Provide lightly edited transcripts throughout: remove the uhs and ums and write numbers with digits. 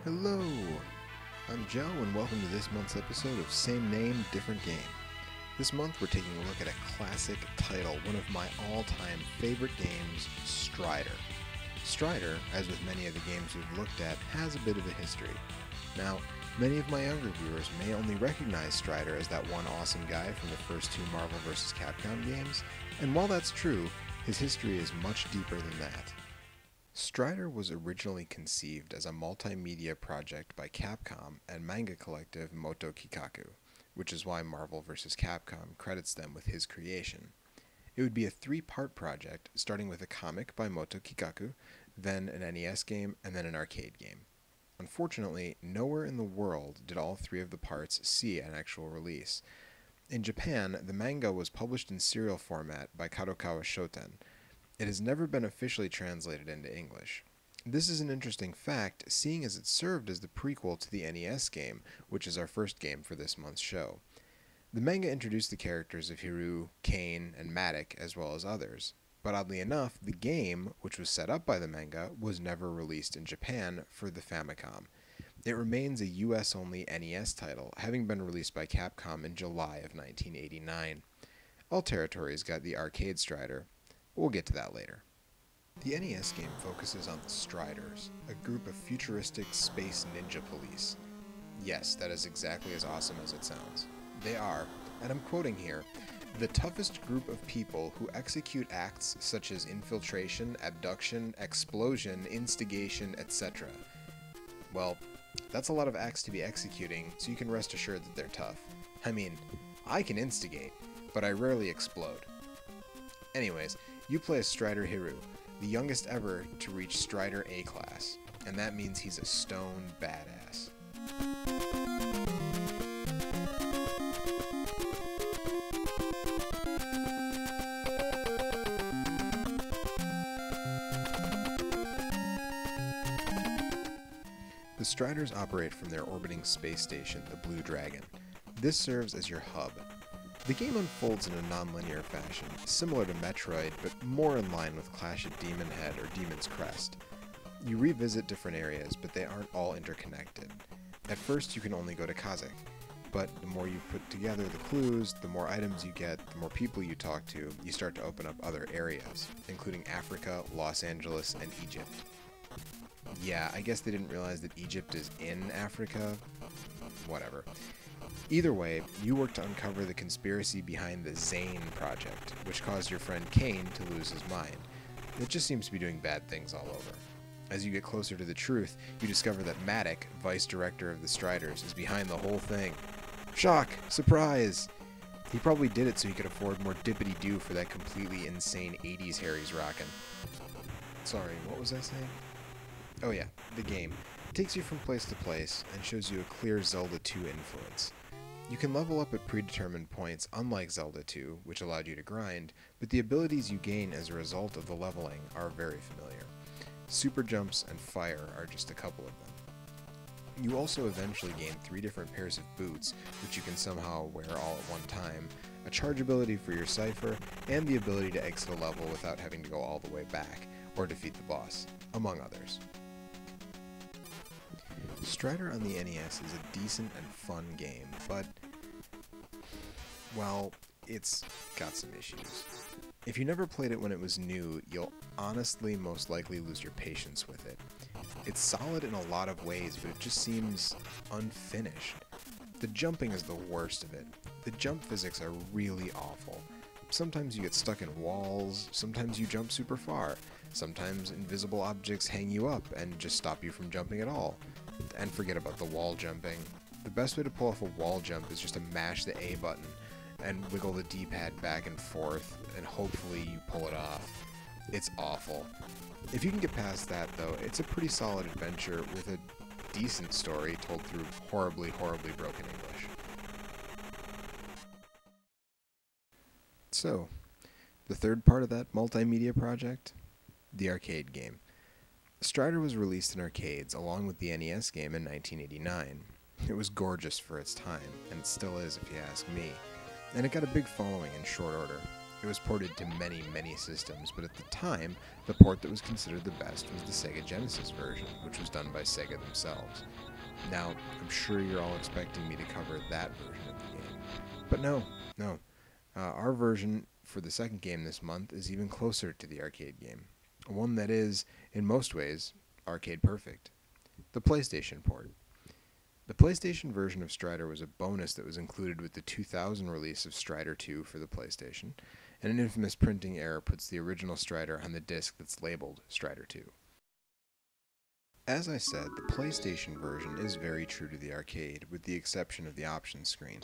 Hello, I'm Joe and welcome to this month's episode of Same Name, Different Game. This month we're taking a look at a classic title, one of my all-time favorite games, Strider. Strider, as with many of the games we've looked at, has a bit of a history. Now, many of my younger viewers may only recognize Strider as that one awesome guy from the first two Marvel vs. Capcom games, and while that's true, his history is much deeper than that. Strider was originally conceived as a multimedia project by Capcom and manga collective Moto Kikaku, which is why Marvel vs. Capcom credits them with his creation. It would be a three-part project, starting with a comic by Moto Kikaku, then an NES game, and then an arcade game. Unfortunately, nowhere in the world did all three of the parts see an actual release. In Japan, the manga was published in serial format by Kadokawa Shoten. It has never been officially translated into English. This is an interesting fact, seeing as it served as the prequel to the NES game, which is our first game for this month's show. The manga introduced the characters of Hiru, Kane, and Matic, as well as others. But oddly enough, the game, which was set up by the manga, was never released in Japan for the Famicom. It remains a US-only NES title, having been released by Capcom in July of 1989. All territories got the arcade Strider. We'll get to that later. The NES game focuses on the Striders, a group of futuristic space ninja police. Yes, that is exactly as awesome as it sounds. They are, and I'm quoting here, the toughest group of people who execute acts such as infiltration, abduction, explosion, instigation, etc. Well, that's a lot of acts to be executing, so you can rest assured that they're tough. I mean, I can instigate, but I rarely explode. Anyways, you play as Strider Hiru, the youngest ever to reach Strider A class, and that means he's a stone badass. The Striders operate from their orbiting space station, the Blue Dragon. This serves as your hub. The game unfolds in a non-linear fashion, similar to Metroid, but more in line with Clash at Demon Head or Demon's Crest. You revisit different areas, but they aren't all interconnected. At first, you can only go to Kazakh, but the more you put together the clues, the more items you get, the more people you talk to, you start to open up other areas, including Africa, Los Angeles, and Egypt. Yeah, I guess they didn't realize that Egypt is in Africa. Whatever. Either way, you work to uncover the conspiracy behind the Zane Project, which caused your friend Kane to lose his mind. It just seems to be doing bad things all over. As you get closer to the truth, you discover that Matic, vice director of the Striders, is behind the whole thing. Shock! Surprise! He probably did it so he could afford more dippity-doo for that completely insane 80s hair he's rocking. Sorry, what was I saying? Oh yeah, the game. It takes you from place to place and shows you a clear Zelda 2 influence. You can level up at predetermined points unlike Zelda 2, which allowed you to grind, but the abilities you gain as a result of the leveling are very familiar. Super jumps and fire are just a couple of them. You also eventually gain 3 different pairs of boots, which you can somehow wear all at one time, a charge ability for your Cypher, and the ability to exit a level without having to go all the way back, or defeat the boss, among others. Strider on the NES is a decent and fun game, but, well, it's got some issues. If you never played it when it was new, you'll honestly most likely lose your patience with it. It's solid in a lot of ways, but it just seems unfinished. The jumping is the worst of it. The jump physics are really awful. Sometimes you get stuck in walls, sometimes you jump super far, sometimes invisible objects hang you up and just stop you from jumping at all. And forget about the wall jumping. The best way to pull off a wall jump is just to mash the A button and wiggle the D-pad back and forth, and hopefully you pull it off. It's awful. If you can get past that, though, it's a pretty solid adventure with a decent story told through horribly, horribly broken English. So, the third part of that multimedia project? The arcade game. Strider was released in arcades along with the NES game in 1989. It was gorgeous for its time, and it still is if you ask me, and it got a big following in short order. It was ported to many, many systems, but at the time, the port that was considered the best was the Sega Genesis version, which was done by Sega themselves. Now, I'm sure you're all expecting me to cover that version of the game. But no. Our version for the second game this month is even closer to the arcade game. One that is, in most ways, arcade perfect. The PlayStation port. The PlayStation version of Strider was a bonus that was included with the 2000 release of Strider 2 for the PlayStation, and an infamous printing error puts the original Strider on the disc that's labeled Strider 2. As I said, the PlayStation version is very true to the arcade, with the exception of the options screen.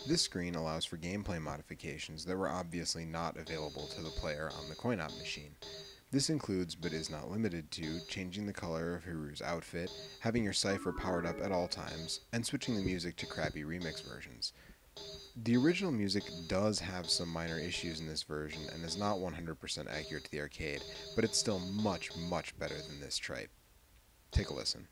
This screen allows for gameplay modifications that were obviously not available to the player on the coin-op machine. This includes, but is not limited to, changing the color of Hiru's outfit, having your cipher powered up at all times, and switching the music to crappy remix versions. The original music does have some minor issues in this version and is not 100% accurate to the arcade, but it's still much, much better than this tripe. Take a listen.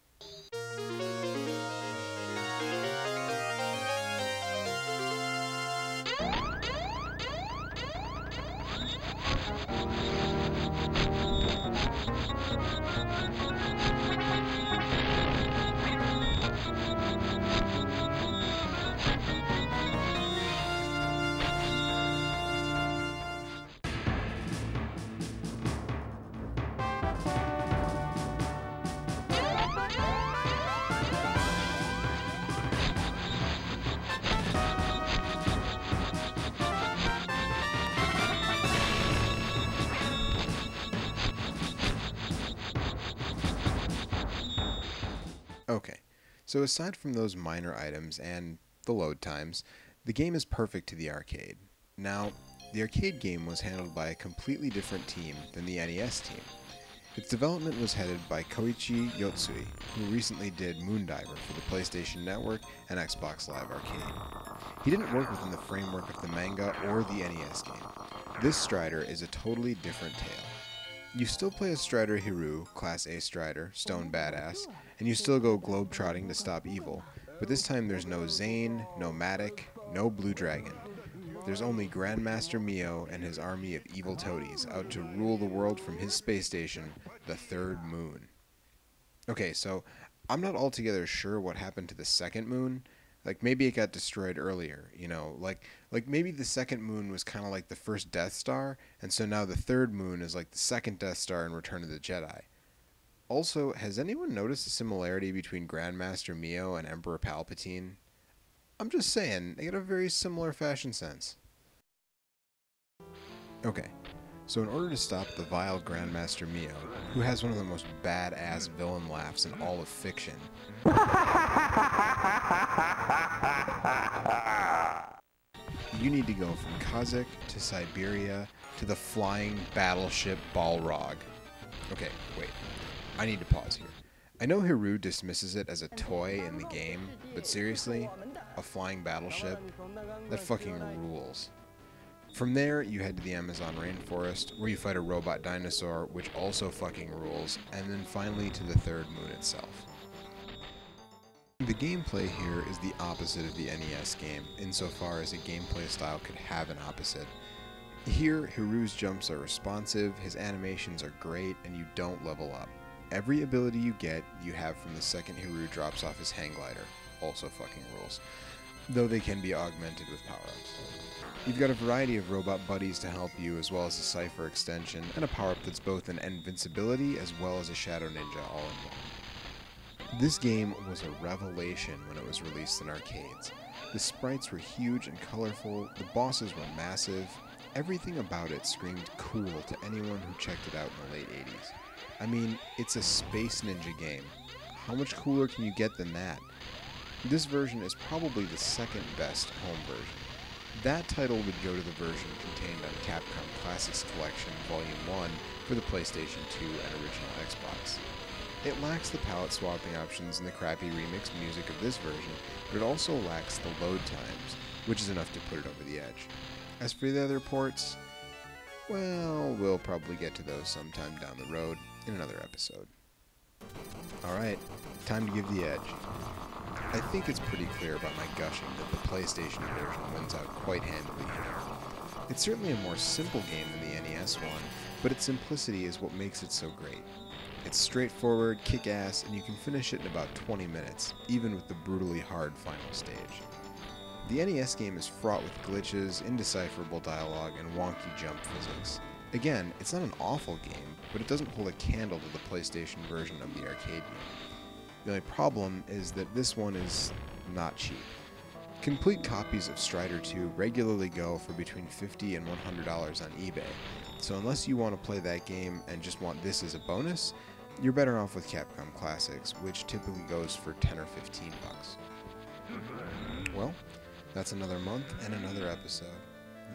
Okay, so aside from those minor items and the load times, the game is perfect to the arcade. Now, the arcade game was handled by a completely different team than the NES team. Its development was headed by Koichi Yotsui, who recently did Moondiver for the PlayStation Network and Xbox Live Arcade. He didn't work within the framework of the manga or the NES game. This Strider is a totally different tale. You still play as Strider Hiru, Class A Strider, Stone Badass, and you still go globe-trotting to stop evil, but this time there's no Zane, no Matic, no Blue Dragon. There's only Grandmaster Mio and his army of evil toadies out to rule the world from his space station, the Third Moon. Okay, so I'm not altogether sure what happened to the second moon. Like, maybe it got destroyed earlier, you know, like maybe the second moon was kind of like the first Death Star, and so now the third moon is like the second Death Star in Return of the Jedi. Also, has anyone noticed a similarity between Grandmaster Mio and Emperor Palpatine? I'm just saying, they get a very similar fashion sense. Okay, so in order to stop the vile Grandmaster Mio, who has one of the most badass villain laughs in all of fiction, you need to go from Kazakh to Siberia to the flying battleship Balrog. Okay, wait. I need to pause here. I know Hiru dismisses it as a toy in the game, but seriously, a flying battleship? That fucking rules. From there, you head to the Amazon rainforest, where you fight a robot dinosaur, which also fucking rules, and then finally to the third moon itself. The gameplay here is the opposite of the NES game, insofar as a gameplay style could have an opposite. Here, Hiru's jumps are responsive, his animations are great, and you don't level up. Every ability you get, you have from the second Hiru drops off his hang glider. Also fucking rules. Though they can be augmented with power-ups. You've got a variety of robot buddies to help you, as well as a cipher extension, and a power-up that's both an invincibility as well as a shadow ninja all in one. This game was a revelation when it was released in arcades. The sprites were huge and colorful, the bosses were massive, everything about it screamed cool to anyone who checked it out in the late 80s. I mean, it's a Space Ninja game. How much cooler can you get than that? This version is probably the second best home version. That title would go to the version contained on Capcom Classics Collection Volume 1 for the PlayStation 2 and original Xbox. It lacks the palette swapping options and the crappy remix music of this version, but it also lacks the load times, which is enough to put it over the edge. As for the other ports, well, we'll probably get to those sometime down the road in another episode. Alright, time to give the edge. I think it's pretty clear by my gushing that the PlayStation version wins out quite handily here. It's certainly a more simple game than the NES one, but its simplicity is what makes it so great. It's straightforward, kick-ass, and you can finish it in about 20 minutes, even with the brutally hard final stage. The NES game is fraught with glitches, indecipherable dialogue, and wonky jump physics. Again, it's not an awful game, but it doesn't hold a candle to the PlayStation version of the arcade game. The only problem is that this one is not cheap. Complete copies of Strider 2 regularly go for between $50 and $100 on eBay, so unless you want to play that game and just want this as a bonus, you're better off with Capcom Classics, which typically goes for 10 or 15 bucks. Well, that's another month and another episode.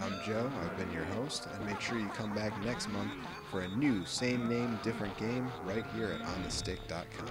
I'm Joe, I've been your host, and make sure you come back next month for a new same name, different game right here at onthestick.com.